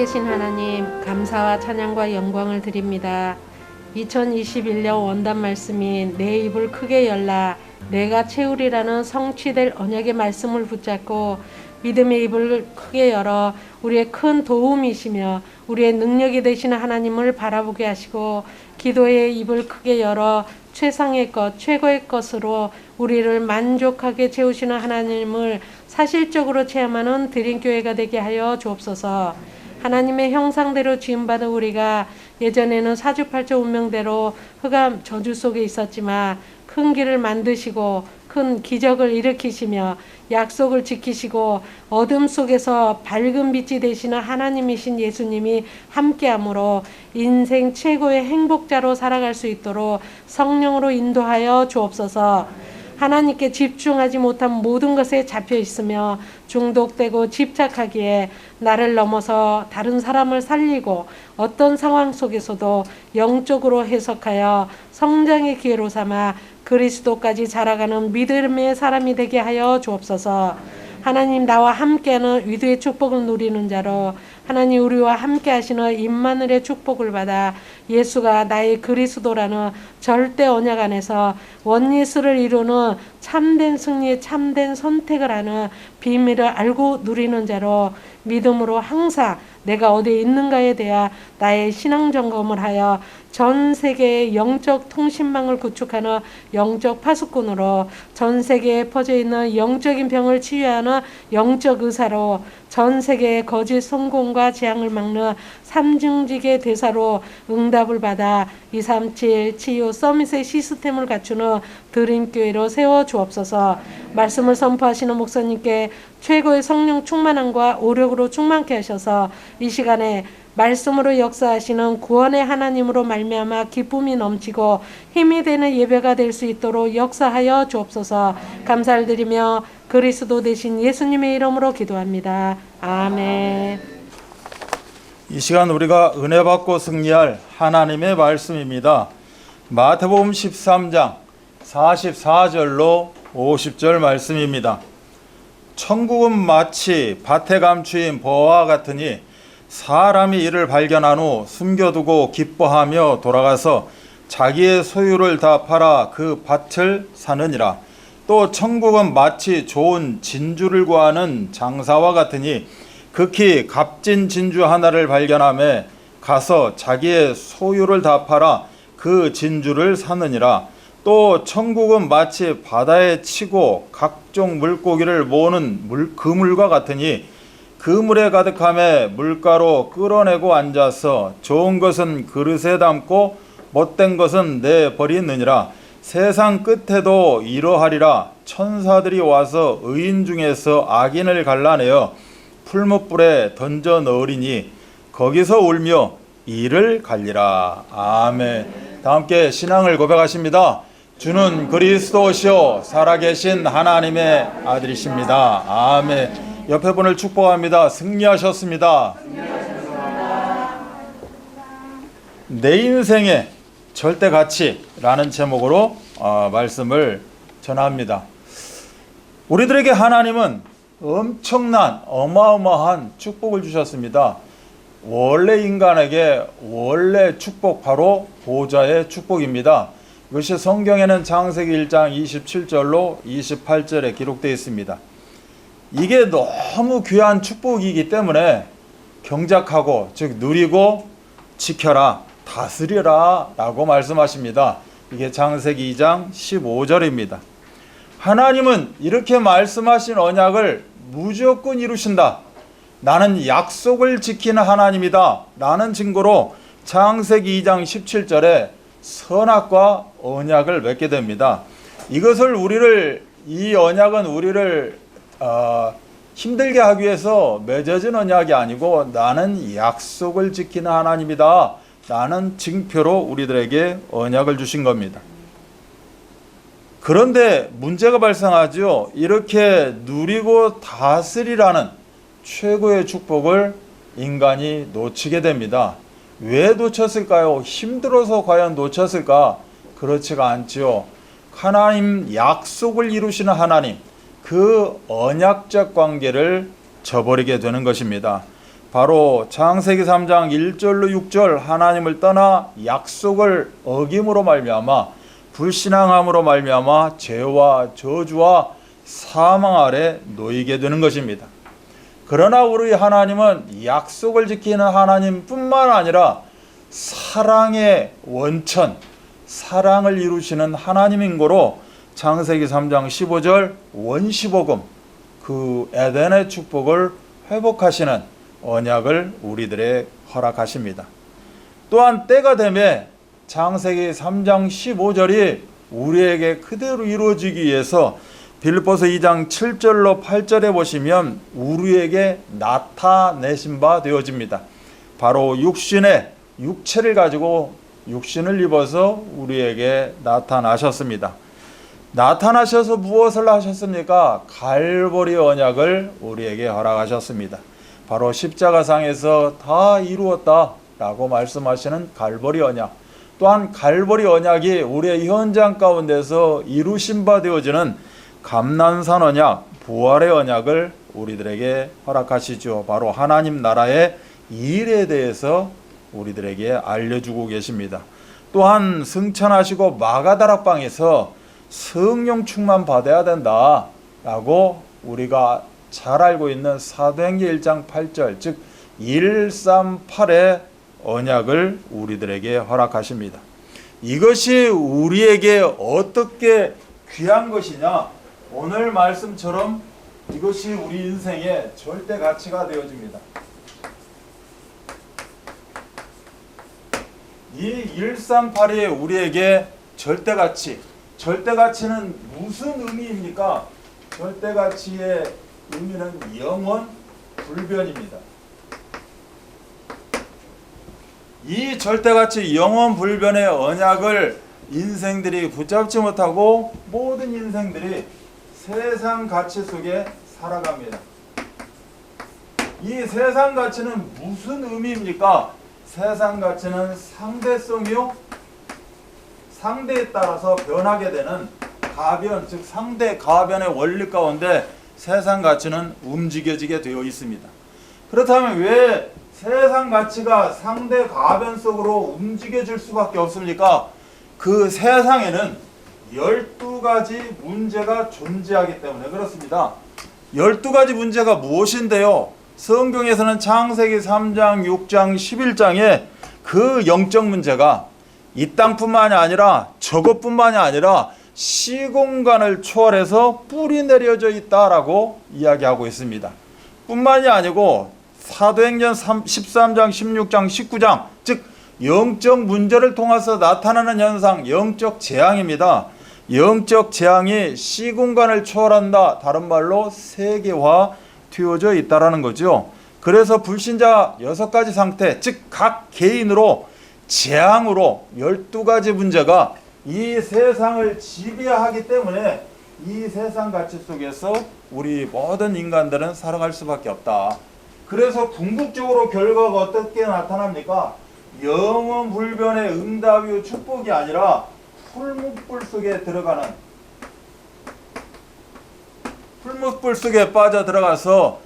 살아계신 하나님, 감사와 찬양과 영광을 드립니다. 2021년 원단 말씀인 내 입을 크게 열라 내가 채우리라는 성취될 언약의 말씀을 붙잡고 믿음의 입을 크게 열어 우리의 큰 도움이시며 우리의 능력이 되시는 하나님을 바라보게 하시고 기도의 입을 크게 열어 최상의 것, 최고의 것으로 우리를 만족하게 채우시는 하나님을 사실적으로 체험하는 드림교회가 되게 하여 주옵소서. 하나님의 형상대로 지음받은 우리가 예전에는 사주팔자 운명대로 흑암 저주 속에 있었지만 큰 길을 만드시고 큰 기적을 일으키시며 약속을 지키시고 어둠 속에서 밝은 빛이 되시는 하나님이신 예수님이 함께함으로 인생 최고의 행복자로 살아갈 수 있도록 성령으로 인도하여 주옵소서. 하나님께 집중하지 못한 모든 것에 잡혀 있으며 중독되고 집착하기에 나를 넘어서 다른 사람을 살리고 어떤 상황 속에서도 영적으로 해석하여 성장의 기회로 삼아 그리스도까지 자라가는 믿음의 사람이 되게 하여 주옵소서. 하나님 나와 함께하는 위대의 축복을 누리는 자로 하나님 우리와 함께 하시는 임마누엘의 축복을 받아 예수가 나의 그리스도라는 절대 언약 안에서 원예수를 이루는 참된 승리의 참된 선택을 하는 비밀을 알고 누리는 자로 믿음으로 항상 내가 어디에 있는가에 대한 나의 신앙 점검을 하여 전 세계의 영적 통신망을 구축하는 영적 파수꾼으로 전 세계에 퍼져 있는 영적인 병을 치유하는 영적 의사로 전 세계의 거짓 성공과 재앙을 막는 삼중직의 대사로 응답을 받아 237 치유 서밋의 시스템을 갖추는 드림교회로 세워 주옵소서. 말씀을 선포하시는 목사님께 최고의 성령 충만함과 오력으로 충만케 하셔서 이 시간에 말씀으로 역사하시는 구원의 하나님으로 말미암아 기쁨이 넘치고 힘이 되는 예배가 될 수 있도록 역사하여 주옵소서. 감사를 드리며 그리스도 되신 예수님의 이름으로 기도합니다. 아멘. 이 시간 우리가 은혜 받고 승리할 하나님의 말씀입니다. 마태복음 13장 44절로 50절 말씀입니다. 천국은 마치 밭에 감추인 보화와 같으니 사람이 이를 발견한 후 숨겨두고 기뻐하며 돌아가서 자기의 소유를 다 팔아 그 밭을 사느니라. 또 천국은 마치 좋은 진주를 구하는 장사와 같으니 극히 값진 진주 하나를 발견하며 가서 자기의 소유를 다 팔아 그 진주를 사느니라. 또 천국은 마치 바다에 치고 각종 물고기를 모으는 그물과 같으니 그물에 가득함에 물가로 끌어내고 앉아서 좋은 것은 그릇에 담고 못된 것은 내버리느니라. 세상 끝에도 이러하리라. 천사들이 와서 의인 중에서 악인을 갈라내어 풀무불에 던져 넣으리니 거기서 울며 이를 갈리라. 아멘. 다 함께 신앙을 고백하십니다. 주는 그리스도시요 살아계신 하나님의 아들이십니다. 아멘. 옆에 분을 축복합니다. 승리하셨습니다. 내 인생의 절대 가치라는 제목으로 말씀을 전합니다. 우리들에게 하나님은 엄청난 어마어마한 축복을 주셨습니다. 원래 인간에게 원래 축복 바로 보좌의 축복입니다. 이것이 성경에는 창세기 1장 27절로 28절에 기록되어 있습니다. 이게 너무 귀한 축복이기 때문에 경작하고 즉 누리고 지켜라 다스려라 라고 말씀하십니다. 이게 창세기 2장 15절입니다. 하나님은 이렇게 말씀하신 언약을 무조건 이루신다. 나는 약속을 지키는 하나님이다 라는 증거로 창세기 2장 17절에 선악과 언약을 맺게 됩니다. 이 언약은 우리를 힘들게 하기 위해서 맺어진 언약이 아니고 나는 약속을 지키는 하나님이다 라는 증표로 우리들에게 언약을 주신 겁니다. 그런데 문제가 발생하죠. 이렇게 누리고 다스리라는 최고의 축복을 인간이 놓치게 됩니다. 왜 놓쳤을까요? 힘들어서 과연 놓쳤을까? 그렇지가 않지요. 하나님 약속을 이루시는 하나님, 그 언약적 관계를 저버리게 되는 것입니다. 바로 창세기 3장 1절로 6절 하나님을 떠나 약속을 어김으로 말미암아 불신앙함으로 말미암아 죄와 저주와 사망 아래 놓이게 되는 것입니다. 그러나 우리 하나님은 약속을 지키는 하나님뿐만 아니라 사랑의 원천, 사랑을 이루시는 하나님인 거로 창세기 3장 15절 원시복음, 그 에덴의 축복을 회복하시는 언약을 우리들의 허락하십니다. 또한 때가 되매 창세기 3장 15절이 우리에게 그대로 이루어지기 위해서 빌립보서 2장 7절로 8절에 보시면 우리에게 나타내신 바 되어집니다. 바로 육체를 가지고 육신을 입어서 우리에게 나타나셨습니다. 나타나셔서 무엇을 하셨습니까? 갈보리 언약을 우리에게 허락하셨습니다. 바로 십자가상에서 다 이루었다 라고 말씀하시는 갈보리 언약, 또한 갈보리 언약이 우리의 현장 가운데서 이루신 바 되어지는 감난산 언약, 부활의 언약을 우리들에게 허락하시죠. 바로 하나님 나라의 일에 대해서 우리들에게 알려주고 계십니다. 또한 승천하시고 마가다락방에서 성령 충만 받아야 된다 라고 우리가 잘 알고 있는 사도행전 1장 8절, 즉 138의 언약을 우리들에게 허락하십니다. 이것이 우리에게 어떻게 귀한 것이냐? 오늘 말씀처럼 이것이 우리 인생의 절대 가치가 되어집니다. 이 138이 우리에게 절대 가치, 절대 가치는 무슨 의미입니까? 절대 가치의 의미는 영원 불변입니다. 이 절대 가치 영원 불변의 언약을 인생들이 붙잡지 못하고 모든 인생들이 세상 가치 속에 살아갑니다. 이 세상 가치는 무슨 의미입니까? 세상 가치는 상대성이요, 상대에 따라서 변하게 되는 가변, 즉 상대 가변의 원리 가운데 세상 가치는 움직여지게 되어 있습니다. 그렇다면 왜 세상 가치가 상대 가변 속으로 움직여질 수밖에 없습니까? 그 세상에는 12가지 문제가 존재하기 때문에 그렇습니다. 12가지 문제가 무엇인데요? 성경에서는 창세기 3장, 6장, 11장에 그 영적 문제가 이 땅뿐만이 아니라 저것뿐만이 아니라 시공간을 초월해서 뿌리 내려져 있다라고 이야기하고 있습니다. 뿐만이 아니고 사도행전 13장, 16장, 19장, 즉 영적 문제를 통해서 나타나는 현상, 영적 재앙입니다. 영적 재앙이 시공간을 초월한다. 다른 말로 세계화 되어져 있다라는 거죠. 그래서 불신자 6가지 상태, 즉 각 개인으로 재앙으로 12가지 문제가 이 세상을 지배하기 때문에 이 세상 가치 속에서 우리 모든 인간들은 살아갈 수밖에 없다. 그래서 궁극적으로 결과가 어떻게 나타납니까? 영원 불변의 응답이요 축복이 아니라 풀무불 속에 들어가는, 풀무불 속에 빠져 들어가서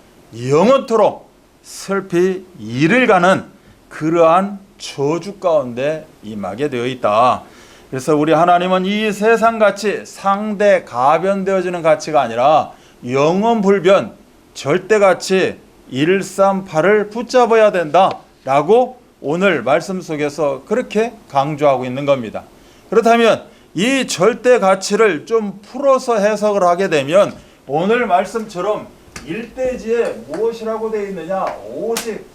영원토록 슬피 이를 가는 그러한 저주 가운데 임하게 되어 있다. 그래서 우리 하나님은 이 세상 가치, 상대 가변되어지는 가치가 아니라 영원 불변, 절대 가치 138을 붙잡아야 된다라고 오늘 말씀 속에서 그렇게 강조하고 있는 겁니다. 그렇다면 이 절대 가치를 좀 풀어서 해석을 하게 되면 오늘 말씀처럼 일대지에 무엇이라고 되어 있느냐? 오직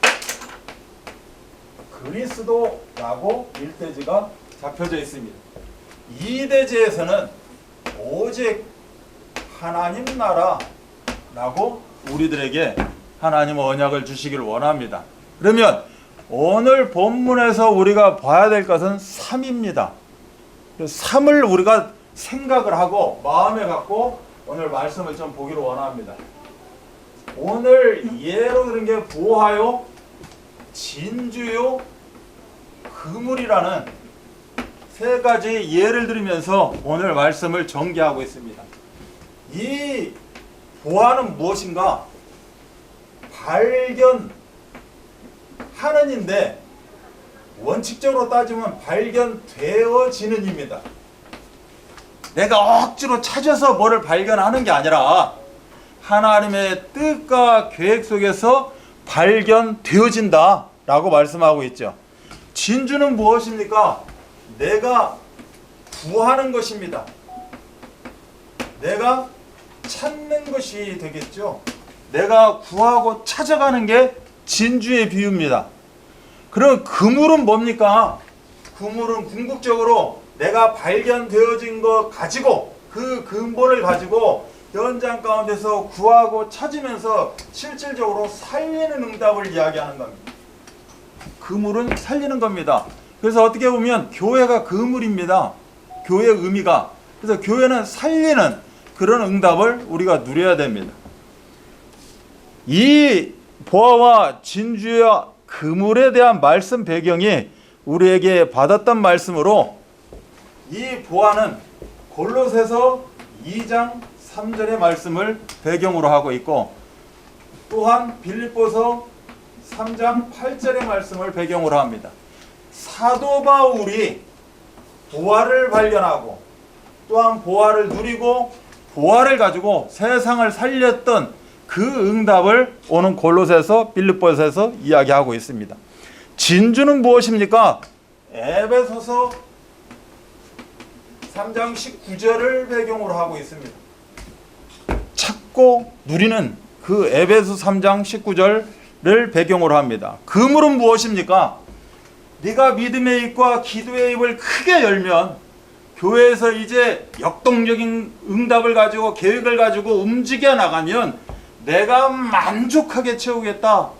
그리스도라고 일대지가 잡혀져 있습니다. 이대지에서는 오직 하나님 나라라고 우리들에게 하나님 언약을 주시기를 원합니다. 그러면 오늘 본문에서 우리가 봐야 될 것은 3입니다. 3을 우리가 생각을 하고 마음에 갖고 오늘 말씀을 좀 보기를 원합니다. 오늘 예로 들은 게 보화요, 진주요, 그물이라는 3가지 예를 들으면서 오늘 말씀을 전개하고 있습니다. 이 보화는 무엇인가? 발견, 하는인데 원칙적으로 따지면 발견되어지는 입니다. 내가 억지로 찾아서 뭐를 발견하는 게 아니라 하나님의 뜻과 계획 속에서 발견되어진다 라고 말씀하고 있죠. 진주는 무엇입니까? 내가 구하는 것입니다. 내가 찾는 것이 되겠죠. 내가 구하고 찾아가는 게 진주의 비유입니다. 그럼 그물은 뭡니까? 그물은 궁극적으로 내가 발견되어진 것 가지고 그 근본을 가지고 현장 가운데서 구하고 찾으면서 실질적으로 살리는 응답을 이야기하는 겁니다. 그물은 살리는 겁니다. 그래서 어떻게 보면 교회가 그물입니다. 교회의 의미가. 그래서 교회는 살리는 그런 응답을 우리가 누려야 됩니다. 이 보아와 진주와 그물에 대한 말씀 배경이 우리에게 받았던 말씀으로 이 보아는 골로새서 2장 3절의 말씀을 배경으로 하고 있고 또한 빌립보서 3장 8절의 말씀을 배경으로 합니다. 사도 바울이 보아를 발견하고 또한 보아를 누리고 보아를 가지고 세상을 살렸던 그 응답을 오는 골로새서 빌립보서에서 이야기하고 있습니다. 진주는 무엇입니까? 에베소서 3장 19절을 배경으로 하고 있습니다. 찾고 누리는 그 에베소 3장 19절을 배경으로 합니다. 그물은 무엇입니까? 네가 믿음의 입과 기도의 입을 크게 열면 교회에서 이제 역동적인 응답을 가지고 계획을 가지고 움직여 나가면 내가 만족하게 채우겠다.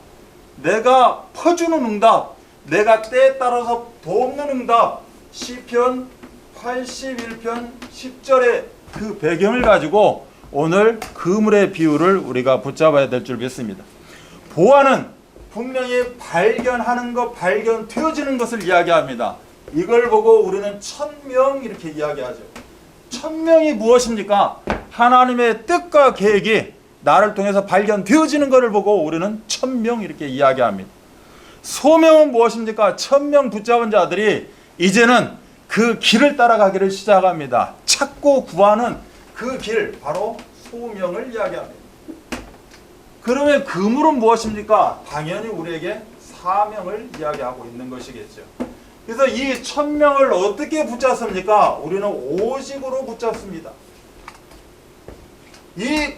내가 퍼주는 응답, 내가 때에 따라서 돕는 응답. 시편 81편 10절의 그 배경을 가지고 오늘 그물의 비유를 우리가 붙잡아야 될 줄 믿습니다. 보아는 분명히 발견하는 것, 발견되어지는 것을 이야기합니다. 이걸 보고 우리는 천명 이렇게 이야기하죠. 천명이 무엇입니까? 하나님의 뜻과 계획이 나를 통해서 발견되어지는 것을 보고 우리는 천명 이렇게 이야기합니다. 소명은 무엇입니까? 천명 붙잡은 자들이 이제는 그 길을 따라가기를 시작합니다. 찾고 구하는 그 길, 바로 소명을 이야기합니다. 그러면 그물은 무엇입니까? 당연히 우리에게 사명을 이야기하고 있는 것이겠죠. 그래서 이 천명을 어떻게 붙잡습니까? 우리는 오직으로 붙잡습니다. 이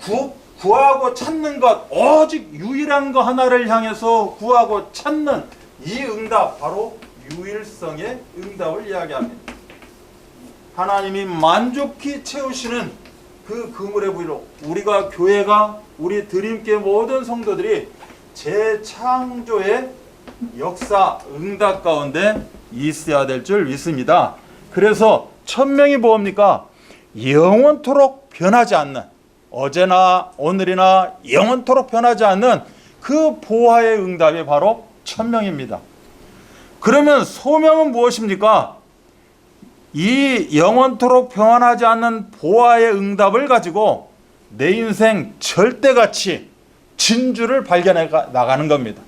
구하고 찾는 것, 오직 유일한 것 하나를 향해서 구하고 찾는 이 응답, 바로 유일성의 응답을 이야기합니다. 하나님이 만족히 채우시는 그 그물의 부위로 우리가 교회가 우리 드림교회 모든 성도들이 재창조의 역사 응답 가운데 있어야 될 줄 믿습니다. 그래서 천명이 뭡니까? 영원토록 변하지 않는, 어제나 오늘이나 영원토록 변하지 않는 그 보화의 응답이 바로 천명입니다. 그러면 소명은 무엇입니까? 이 영원토록 변하지 않는 보화의 응답을 가지고 내 인생 절대가치 진주를 발견해 나가는 겁니다.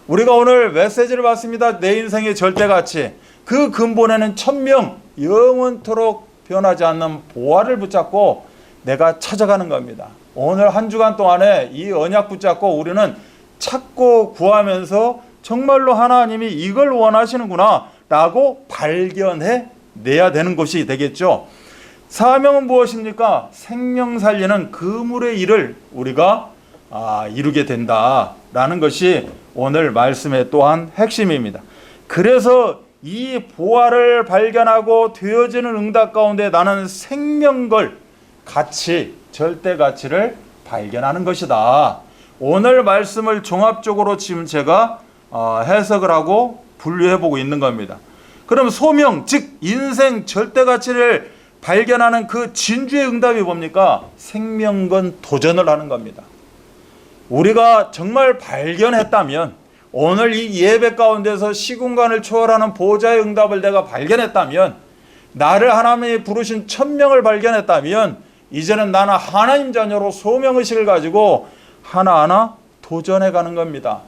우리가 오늘 메시지를 봤습니다. 내 인생의 절대가치, 그 근본에는 천명, 영원토록 변하지 않는 보화를 붙잡고 내가 찾아가는 겁니다. 오늘 한 주간 동안에 이 언약 붙잡고 우리는 찾고 구하면서 정말로 하나님이 이걸 원하시는구나 라고 발견해 내야 되는 것이 되겠죠. 사명은 무엇입니까? 생명 살리는 그물의 일을 우리가 이루게 된다라는 것이 오늘 말씀의 또한 핵심입니다. 그래서 이 보화를 발견하고 되어지는 응답 가운데 나는 생명걸 가치, 절대 가치를 발견하는 것이다. 오늘 말씀을 종합적으로 지금 제가 해석을 하고 분류해 보고 있는 겁니다. 그럼 소명, 즉 인생 절대 가치를 발견하는 그 진주의 응답이 뭡니까? 생명건 도전을 하는 겁니다. 우리가 정말 발견했다면, 오늘 이 예배 가운데서 시공간을 초월하는 보좌의 응답을 내가 발견했다면, 나를 하나님이 부르신 천명을 발견했다면, 이제는 나는 하나님 자녀로 소명의식을 가지고 하나하나 도전해 가는 겁니다.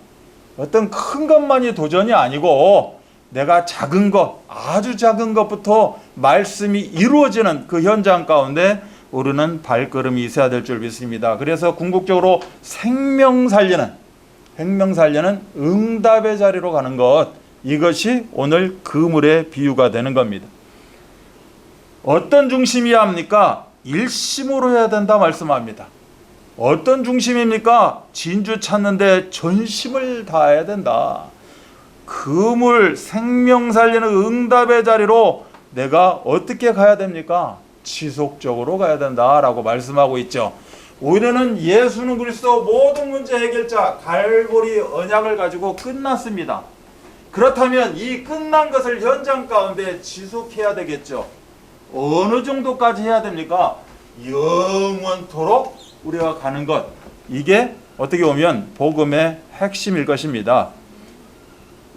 어떤 큰 것만이 도전이 아니고 내가 작은 것, 아주 작은 것부터 말씀이 이루어지는 그 현장 가운데 우리는 발걸음이 있어야 될 줄 믿습니다. 그래서 궁극적으로 생명 살리는 응답의 자리로 가는 것, 이것이 오늘 그물의 비유가 되는 겁니다. 어떤 중심이야 합니까? 일심으로 해야 된다 말씀합니다. 어떤 중심입니까? 진주 찾는데 전심을 다해야 된다. 그물, 생명 살리는 응답의 자리로 내가 어떻게 가야 됩니까? 지속적으로 가야 된다라고 말씀하고 있죠. 우리는 예수는 그리스도 모든 문제 해결자 갈보리 언약을 가지고 끝났습니다. 그렇다면 이 끝난 것을 현장 가운데 지속해야 되겠죠. 어느 정도까지 해야 됩니까? 영원토록 우리가 가는 것. 이게 어떻게 보면 복음의 핵심일 것입니다.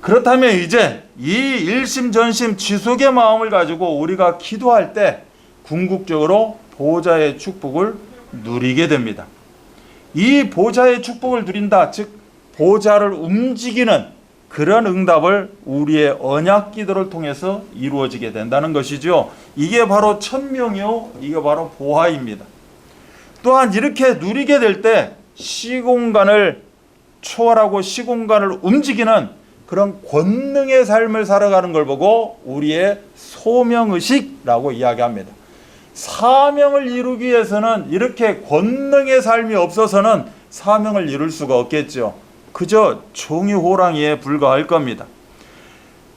그렇다면 이제 이 일심전심 지속의 마음을 가지고 우리가 기도할 때 궁극적으로 보좌의 축복을 누리게 됩니다. 이 보좌의 축복을 누린다, 즉 보좌를 움직이는 그런 응답을 우리의 언약 기도를 통해서 이루어지게 된다는 것이죠. 이게 바로 천명이요, 이게 바로 보화입니다. 또한 이렇게 누리게 될 때 시공간을 초월하고 시공간을 움직이는 그런 권능의 삶을 살아가는 걸 보고 우리의 소명의식이라고 이야기합니다. 사명을 이루기 위해서는 이렇게 권능의 삶이 없어서는 사명을 이룰 수가 없겠죠. 그저 종이 호랑이에 불과할 겁니다.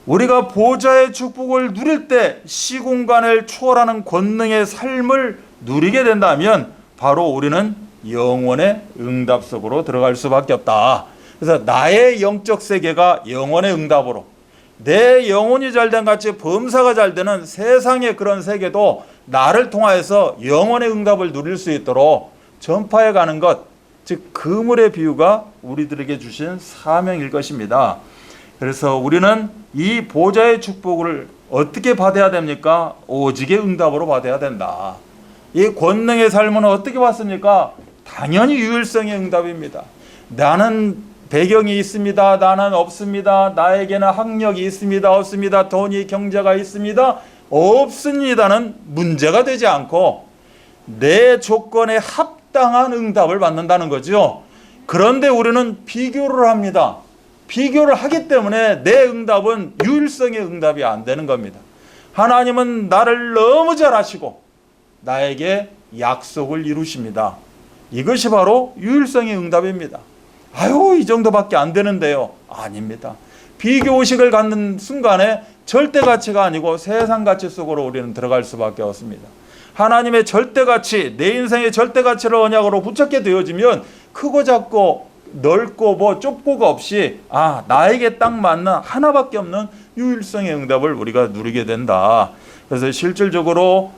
우리가 보좌의 축복을 누릴 때 시공간을 초월하는 권능의 삶을 누리게 된다면 바로 우리는 영원의 응답 속으로 들어갈 수밖에 없다. 그래서 나의 영적 세계가 영혼의 응답으로, 내 영혼이 잘된 같이 범사가 잘 되는 세상의 그런 세계도 나를 통하여서 영혼의 응답을 누릴 수 있도록 전파해 가는 것, 즉 그물의 비유가 우리들에게 주신 사명일 것입니다. 그래서 우리는 이 보좌의 축복을 어떻게 받아야 됩니까? 오직의 응답으로 받아야 된다. 이 권능의 삶은 어떻게 받습니까? 당연히 유일성의 응답입니다. 나는 배경이 있습니다. 나는 없습니다. 나에게는 학력이 있습니다. 없습니다. 돈이 경제가 있습니다. 없습니다는 문제가 되지 않고 내 조건에 합당한 응답을 받는다는 거죠. 그런데 우리는 비교를 합니다. 비교를 하기 때문에 내 응답은 유일성의 응답이 안 되는 겁니다. 하나님은 나를 너무 잘 아시고 나에게 약속을 이루십니다. 이것이 바로 유일성의 응답입니다. 아유, 이 정도밖에 안 되는데요. 아닙니다. 비교의식을 갖는 순간에 절대가치가 아니고 세상가치 속으로 우리는 들어갈 수밖에 없습니다. 하나님의 절대가치, 내 인생의 절대가치를 언약으로 붙잡게 되어지면 크고 작고 넓고 뭐 좁고가 없이 나에게 딱 맞는 하나밖에 없는 유일성의 응답을 우리가 누리게 된다. 그래서 실질적으로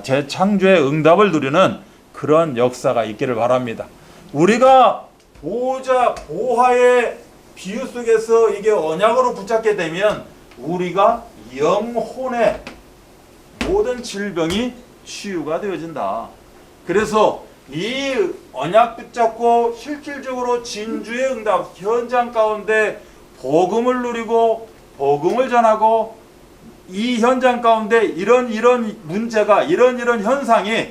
재창조의 응답을 누리는 그런 역사가 있기를 바랍니다. 우리가 보화의 비유 속에서 이게 언약으로 붙잡게 되면 우리가 영혼의 모든 질병이 치유가 되어진다. 그래서 이 언약 붙잡고 실질적으로 진주의 응답 현장 가운데 복음을 누리고 복음을 전하고 이 현장 가운데 이런 문제가 이런 현상이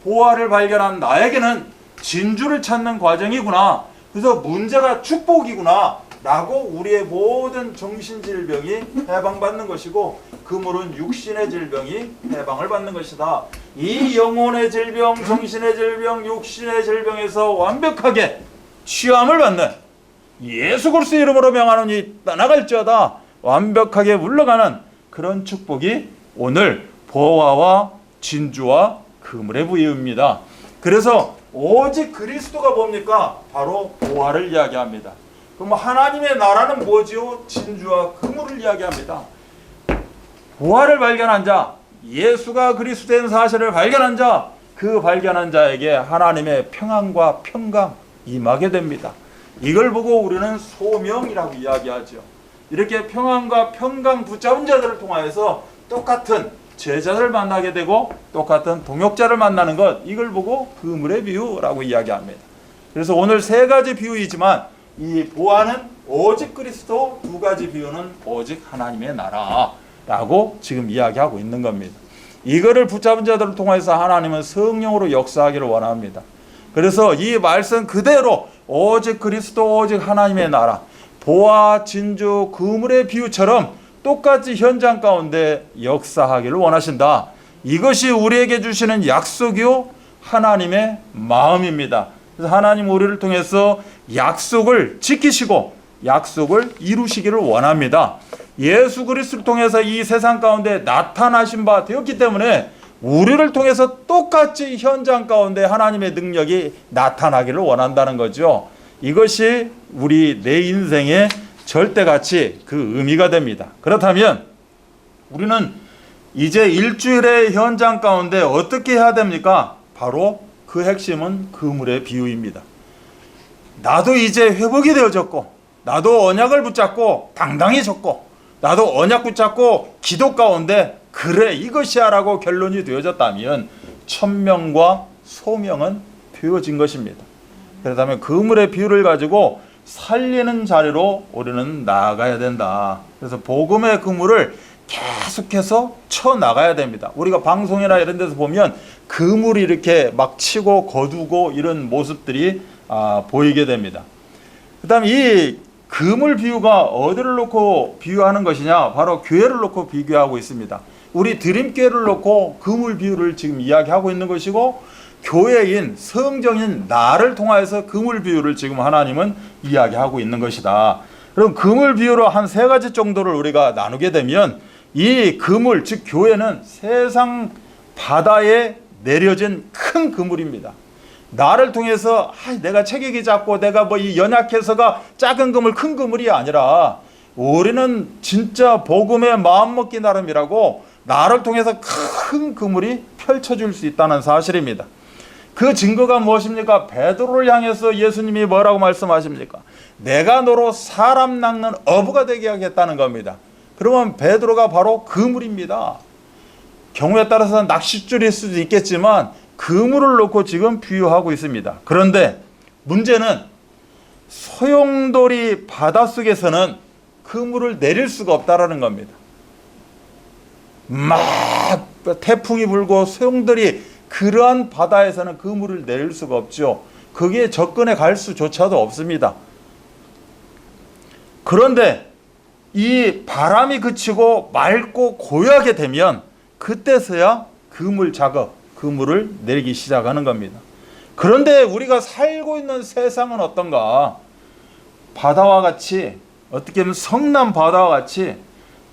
보화를 발견한 나에게는 진주를 찾는 과정이구나. 그래서 문제가 축복이구나 라고 우리의 모든 정신질병이 해방받는 것이고 그물은 육신의 질병이 해방을 받는 것이다. 이 영혼의 질병, 정신의 질병, 육신의 질병에서 완벽하게 취함을 받는 예수 그리스도의 이름으로 명하노니 떠나갈지어다 완벽하게 물러가는 그런 축복이 오늘 보화와 진주와 그물의 부유입니다. 그래서 오직 그리스도가 뭡니까? 바로 보화를 이야기합니다. 그럼 하나님의 나라는 뭐지요? 진주와 그물을 이야기합니다. 보화를 발견한 자, 예수가 그리스도인 사실을 발견한 자, 그 발견한 자에게 하나님의 평안과 평강 임하게 됩니다. 이걸 보고 우리는 소명이라고 이야기하죠. 이렇게 평안과 평강 붙잡은 자들을 통하여서 똑같은 제자를 만나게 되고 똑같은 동역자를 만나는 것, 이걸 보고 그물의 비유라고 이야기합니다. 그래서 오늘 세 가지 비유이지만 이 보화는 오직 그리스도, 두 가지 비유는 오직 하나님의 나라라고 지금 이야기하고 있는 겁니다. 이거를 붙잡은 자들을 통해서 하나님은 성령으로 역사하기를 원합니다. 그래서 이 말씀 그대로 오직 그리스도, 오직 하나님의 나라, 보화, 진주, 그물의 비유처럼 똑같이 현장 가운데 역사하기를 원하신다. 이것이 우리에게 주시는 약속이요 하나님의 마음입니다. 그래서 하나님 우리를 통해서 약속을 지키시고 약속을 이루시기를 원합니다. 예수 그리스도를 통해서 이 세상 가운데 나타나신 바 되었기 때문에 우리를 통해서 똑같이 현장 가운데 하나님의 능력이 나타나기를 원한다는 거죠. 이것이 우리 내 인생의 절대가치, 그 의미가 됩니다. 그렇다면 우리는 이제 일주일의 현장 가운데 어떻게 해야 됩니까? 바로 그 핵심은 그물의 비유입니다. 나도 이제 회복이 되어졌고, 나도 언약을 붙잡고 당당히 섰고, 나도 언약 붙잡고 기도 가운데 그래 이것이야 라고 결론이 되어졌다면 천명과 소명은 되어진 것입니다. 그렇다면 그물의 비유를 가지고 살리는 자리로 우리는 나아가야 된다. 그래서 복음의 그물을 계속해서 쳐 나가야 됩니다. 우리가 방송이나 이런 데서 보면 그물이 이렇게 막 치고 거두고 이런 모습들이 보이게 됩니다. 그 다음 이 그물 비유가 어디를 놓고 비유하는 것이냐? 바로 교회를 놓고 비교하고 있습니다. 우리 드림교회를 놓고 그물 비유를 지금 이야기하고 있는 것이고, 교회인 성정인 나를 통하여서 그물 비유를 지금 하나님은 이야기하고 있는 것이다. 그럼 그물 비유로 한 세 가지 정도를 우리가 나누게 되면, 이 그물, 즉 교회는 세상 바다에 내려진 큰 그물입니다. 나를 통해서 내가 체격이 작고 내가 뭐 이 연약해서가 작은 그물, 큰 그물이 아니라 우리는 진짜 복음의 마음먹기 나름이라고 나를 통해서 큰 그물이 펼쳐질 수 있다는 사실입니다. 그 증거가 무엇입니까? 베드로를 향해서 예수님이 뭐라고 말씀하십니까? 내가 너로 사람 낚는 어부가 되게 하겠다는 겁니다. 그러면 베드로가 바로 그물입니다. 경우에 따라서는 낚싯줄일 수도 있겠지만 그물을 놓고 지금 비유하고 있습니다. 그런데 문제는 소용돌이 바닷속에서는 그물을 내릴 수가 없다라는 겁니다. 막 태풍이 불고 소용돌이 그러한 바다에서는 그물을 내릴 수가 없죠. 거기에 접근해 갈 수조차도 없습니다. 그런데 이 바람이 그치고 맑고 고요하게 되면 그때서야 그물 작업, 그물을 내리기 시작하는 겁니다. 그런데 우리가 살고 있는 세상은 어떤가? 바다와 같이, 어떻게 보면 성남 바다와 같이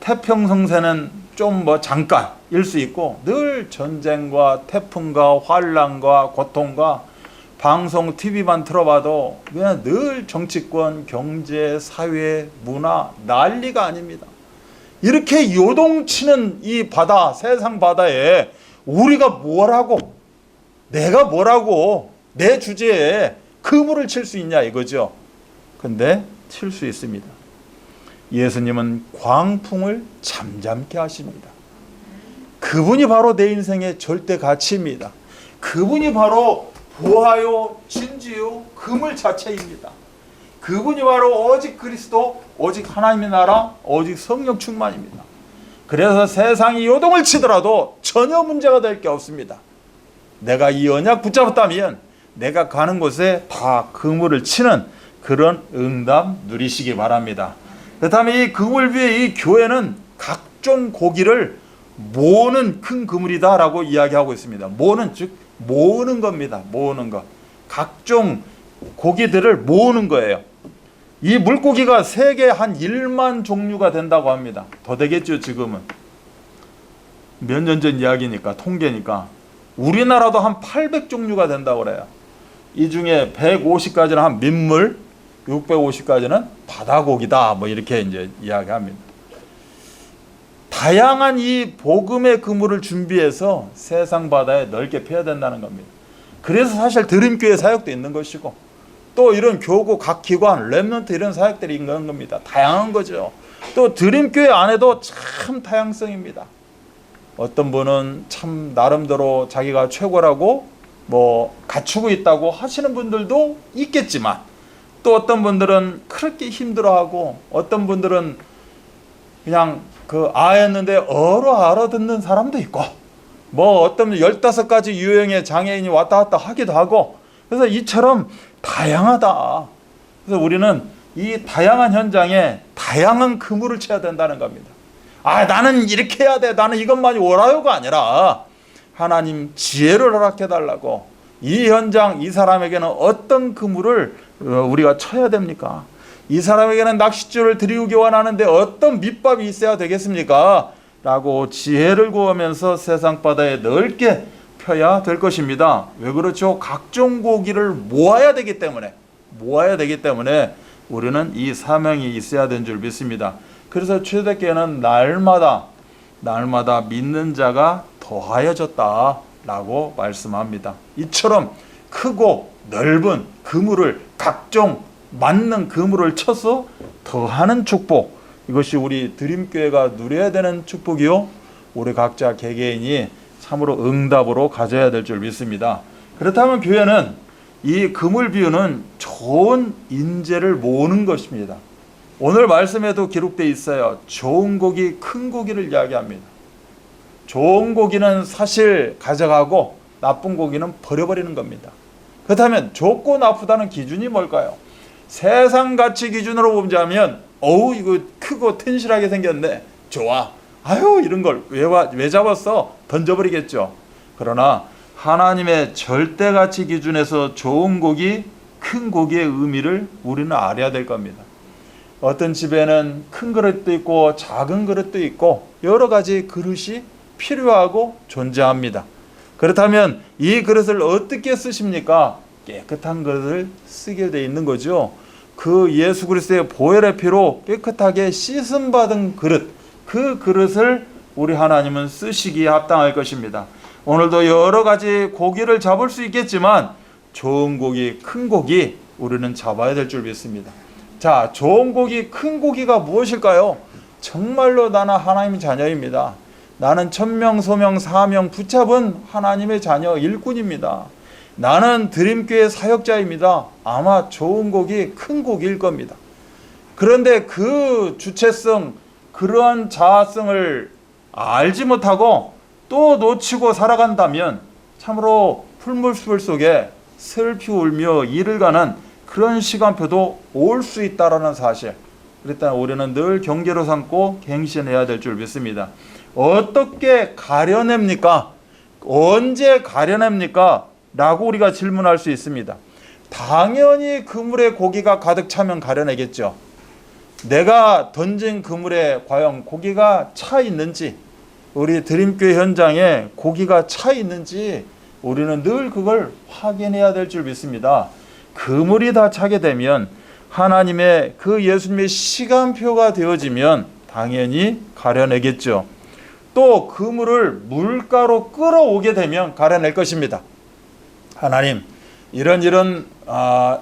태평성세는 좀 뭐 잠깐일 수 있고, 늘 전쟁과 태풍과 환란과 고통과 방송 TV만 틀어봐도 그냥 늘 정치권, 경제, 사회, 문화 난리가 아닙니다. 이렇게 요동치는 이 바다, 세상 바다에 우리가 뭐라고, 내가 뭐라고 내 주제에 그물을 칠 수 있냐 이거죠. 근데 칠 수 있습니다. 예수님은 광풍을 잠잠케 하십니다. 그분이 바로 내 인생의 절대 가치입니다. 그분이 바로 보화요, 진주요, 그물 자체입니다. 그분이 바로 오직 그리스도, 오직 하나님의 나라, 오직 성령 충만입니다. 그래서 세상이 요동을 치더라도 전혀 문제가 될 게 없습니다. 내가 이 언약 붙잡았다면 내가 가는 곳에 다 그물을 치는 그런 응답 누리시기 바랍니다. 그렇다면 이 그물 위에 이 교회는 각종 고기를 모으는 큰 그물이다라고 이야기하고 있습니다. 모으는, 즉 모으는 겁니다. 모으는 것. 각종 고기들을 모으는 거예요. 이 물고기가 세계 한 1만 종류가 된다고 합니다. 더 되겠죠, 지금은. 몇 년 전 이야기니까, 통계니까. 우리나라도 한 800종류가 된다고 그래요. 이 중에 150까지는 한 민물, 650까지는 바다고기다. 뭐 이렇게 이제 이야기합니다. 다양한 이 복음의 그물을 준비해서 세상 바다에 넓게 펴야 된다는 겁니다. 그래서 사실 드림교회 사역도 있는 것이고, 또 이런 교구 각 기관, 렘넌트 이런 사역들이 있는 겁니다. 다양한 거죠. 또 드림교회 안에도 참 다양성입니다. 어떤 분은 참 나름대로 자기가 최고라고 뭐 갖추고 있다고 하시는 분들도 있겠지만, 또 어떤 분들은 그렇게 힘들어하고 어떤 분들은 그냥 그 아였는데 알아듣는 사람도 있고 뭐 어떤 15가지 유형의 장애인이 왔다 갔다 하기도 하고 그래서 이처럼 다양하다. 그래서 우리는 이 다양한 현장에 다양한 그물을 쳐야 된다는 겁니다. 나는 이렇게 해야 돼. 나는 이것만이 옳아요가 아니라 하나님 지혜를 허락해 달라고 이 현장 이 사람에게는 어떤 그물을 우리가 쳐야 됩니까? 이 사람에게는 낚싯줄을 들이우기 원하는데 어떤 밑밥이 있어야 되겠습니까? 라고 지혜를 구하면서 세상 바다에 넓게 펴야 될 것입니다. 왜 그렇죠? 각종 고기를 모아야 되기 때문에 우리는 이 사명이 있어야 되는 줄 믿습니다. 그래서 초대교회는 날마다 믿는 자가 더하여졌다 라고 말씀합니다. 이처럼 크고 넓은 그물을 각종 맞는 그물을 쳐서 더하는 축복, 이것이 우리 드림교회가 누려야 되는 축복이요 우리 각자 개개인이 참으로 응답으로 가져야 될 줄 믿습니다. 그렇다면 교회는 이 그물 비유는 좋은 인재를 모으는 것입니다. 오늘 말씀에도 기록되어 있어요. 좋은 고기, 큰 고기를 이야기합니다. 좋은 고기는 사실 가져가고 나쁜 고기는 버려버리는 겁니다. 그렇다면 좋고 나쁘다는 기준이 뭘까요? 세상 가치 기준으로 보자면 이거 크고 튼실하게 생겼네, 좋아. 이런 걸 왜 잡았어? 던져버리겠죠. 그러나 하나님의 절대 가치 기준에서 좋은 고기, 큰 고기의 의미를 우리는 알아야 될 겁니다. 어떤 집에는 큰 그릇도 있고 작은 그릇도 있고 여러 가지 그릇이 필요하고 존재합니다. 그렇다면 이 그릇을 어떻게 쓰십니까? 깨끗한 그릇을 쓰게 돼 있는 거죠. 그 예수 그리스도의 보혈의 피로 깨끗하게 씻음 받은 그릇, 그 그릇을 우리 하나님은 쓰시기에 합당할 것입니다. 오늘도 여러 가지 고기를 잡을 수 있겠지만 좋은 고기, 큰 고기 우리는 잡아야 될 줄 믿습니다. 자, 좋은 고기, 큰 고기가 무엇일까요? 정말로 나는 하나님의 자녀입니다. 나는 천명, 소명, 사명 붙잡은 하나님의 자녀 일꾼입니다. 나는 드림교회 사역자입니다. 아마 좋은 고기, 큰 고기일 겁니다. 그런데 그 주체성, 그러한 자아성을 알지 못하고 또 놓치고 살아간다면 참으로 풀물숲 속에 슬피 울며 이를 가는 그런 시간표도 올 수 있다라는 사실, 일단 우리는 늘 경계로 삼고 갱신해야 될 줄 믿습니다. 어떻게 가려냅니까? 언제 가려냅니까? 라고 우리가 질문할 수 있습니다. 당연히 그물에 고기가 가득 차면 가려내겠죠. 내가 던진 그물에 과연 고기가 차 있는지, 우리 드림교회 현장에 고기가 차 있는지 우리는 늘 그걸 확인해야 될 줄 믿습니다. 그물이 다 차게 되면 하나님의 그 예수님의 시간표가 되어지면 당연히 가려내겠죠. 또 그물을 물가로 끌어오게 되면 가려낼 것입니다. 하나님, 이런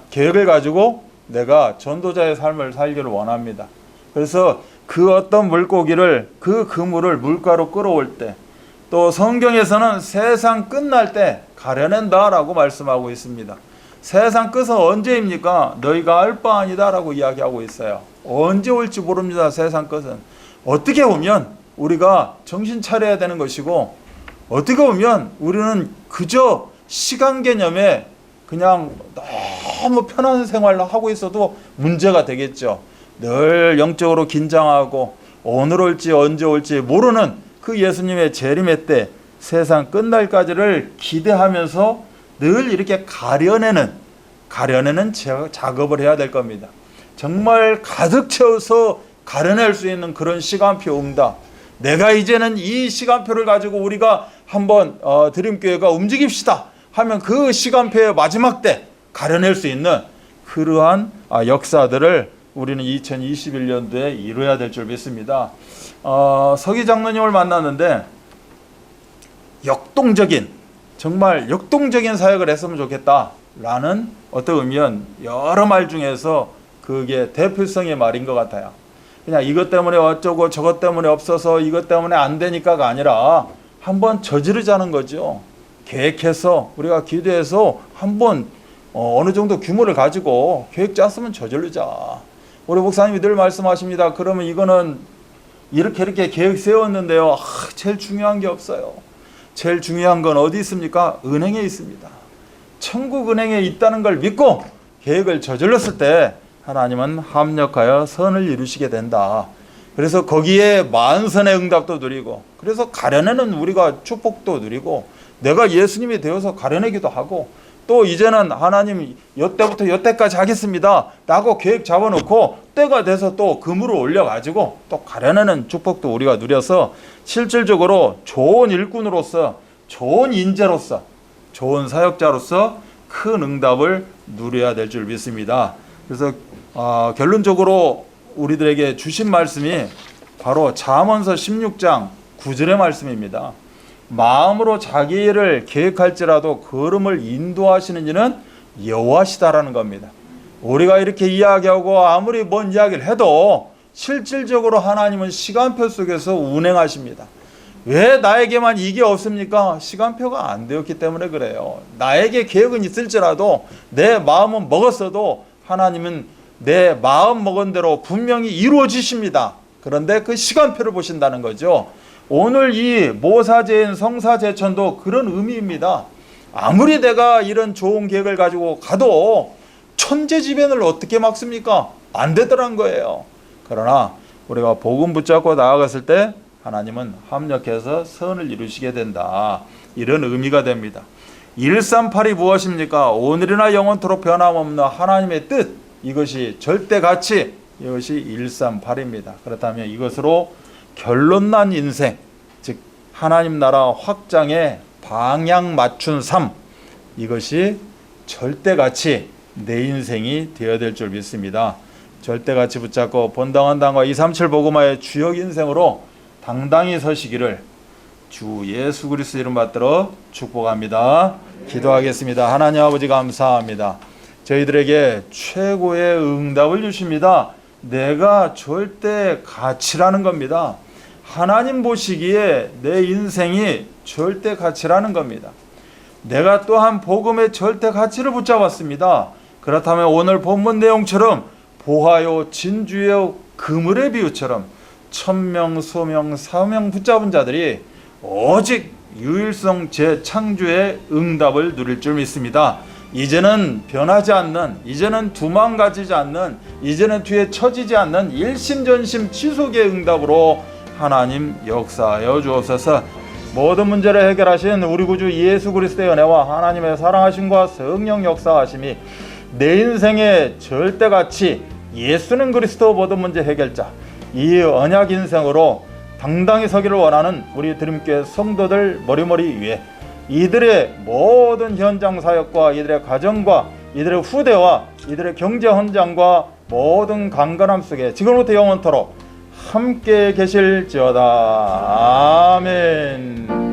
계획을 가지고 내가 전도자의 삶을 살기를 원합니다. 그래서 그 어떤 물고기를, 그 그물을 물가로 끌어올 때, 또 성경에서는 세상 끝날 때 가려낸다라고 말씀하고 있습니다. 세상 끝은 언제입니까? 너희가 알 바 아니다 라고 이야기하고 있어요. 언제 올지 모릅니다. 세상 끝은. 어떻게 보면 우리가 정신 차려야 되는 것이고, 어떻게 보면 우리는 그저 시간 개념에 그냥 너무 편한 생활을 하고 있어도 문제가 되겠죠. 늘 영적으로 긴장하고 오늘 올지 언제 올지 모르는 그 예수님의 재림의 때, 세상 끝날까지를 기대하면서 늘 이렇게 가려내는 작업을 해야 될 겁니다. 정말 가득 채워서 가려낼 수 있는 그런 시간표 응답, 내가 이제는 이 시간표를 가지고 우리가 한번 드림교회가 움직입시다 하면 그 시간표의 마지막 때 가려낼 수 있는 그러한 역사들을 우리는 2021년도에 이루어야 될 줄 믿습니다. 서기 장로님을 만났는데 정말 역동적인 사역을 했으면 좋겠다라는 어떻게 보면 여러 말 중에서 그게 대표성의 말인 것 같아요. 그냥 이것 때문에 어쩌고 저것 때문에 없어서 이것 때문에 안 되니까가 아니라 한번 저지르자는 거죠. 계획해서 우리가 기도해서 한번 어느 정도 규모를 가지고 계획 짰으면 저지르자. 우리 목사님이 늘 말씀하십니다. 그러면 이거는 이렇게 계획 세웠는데요. 제일 중요한 게 없어요. 제일 중요한 건 어디 있습니까? 은행에 있습니다. 천국 은행에 있다는 걸 믿고 계획을 저질렀을 때 하나님은 합력하여 선을 이루시게 된다. 그래서 거기에 만선의 응답도 누리고, 그래서 가련에는 우리가 축복도 누리고, 내가 예수님이 되어서 가련하기도 하고, 또 이제는 하나님 여태부터 여태까지 하겠습니다 라고 계획 잡아놓고 때가 돼서 또 금으로 올려가지고 또 가련하는 축복도 우리가 누려서 실질적으로 좋은 일꾼으로서, 좋은 인재로서, 좋은 사역자로서 큰 응답을 누려야 될 줄 믿습니다. 그래서 결론적으로 우리들에게 주신 말씀이 바로 잠언서 16장 9절의 말씀입니다. 마음으로 자기 일을 계획할지라도 걸음을 인도하시는 이는 여호와시다라는 겁니다. 우리가 이렇게 이야기하고 아무리 뭔 이야기를 해도 실질적으로 하나님은 시간표 속에서 운행하십니다. 왜 나에게만 이게 없습니까? 시간표가 안 되었기 때문에 그래요. 나에게 계획은 있을지라도 내 마음은 먹었어도 하나님은 내 마음 먹은 대로 분명히 이루어지십니다. 그런데 그 시간표를 보신다는 거죠. 오늘 이 모사제인 성사제천도 그런 의미입니다. 아무리 내가 이런 좋은 계획을 가지고 가도 천재지변을 어떻게 막습니까? 안 되더란 거예요. 그러나 우리가 복음 붙잡고 나아갔을 때 하나님은 합력해서 선을 이루시게 된다. 이런 의미가 됩니다. 138이 무엇입니까? 오늘이나 영원토록 변함없는 하나님의 뜻, 이것이 절대 가치, 이것이 138입니다. 그렇다면 이것으로 결론난 인생, 즉 하나님 나라 확장의 방향 맞춘 삶, 이것이 절대가치 내 인생이 되어야 될 줄 믿습니다. 절대가치 붙잡고 본당한당과 237 복음화의 주역 인생으로 당당히 서시기를 주 예수 그리스도 이름 받들어 축복합니다. 기도하겠습니다. 하나님 아버지 감사합니다. 저희들에게 최고의 응답을 주십니다. 내가 절대 가치라는 겁니다. 하나님 보시기에 내 인생이 절대 가치라는 겁니다. 내가 또한 복음의 절대 가치를 붙잡았습니다. 그렇다면 오늘 본문 내용처럼 보화요 진주요 그물의 비유처럼 천명 소명 사명 붙잡은 자들이 오직 유일성 재창조의 응답을 누릴 줄 믿습니다. 이제는 변하지 않는, 이제는 두만 가지지 않는, 이제는 뒤에 처지지 않는 일심전심 지속의 응답으로 하나님 역사하여 주옵소서. 모든 문제를 해결하신 우리 구주 예수 그리스도의 은혜와 하나님의 사랑하심과 성령 역사하심이 내 인생의 절대가치, 예수는 그리스도 모든 문제 해결자, 이 언약 인생으로 당당히 서기를 원하는 우리 드림교회 성도들 머리머리 위에 이들의 모든 현장 사역과 이들의 가정과 이들의 후대와 이들의 경제 헌장과 모든 강건함 속에 지금부터 영원토록 함께 계실지어다. 아멘.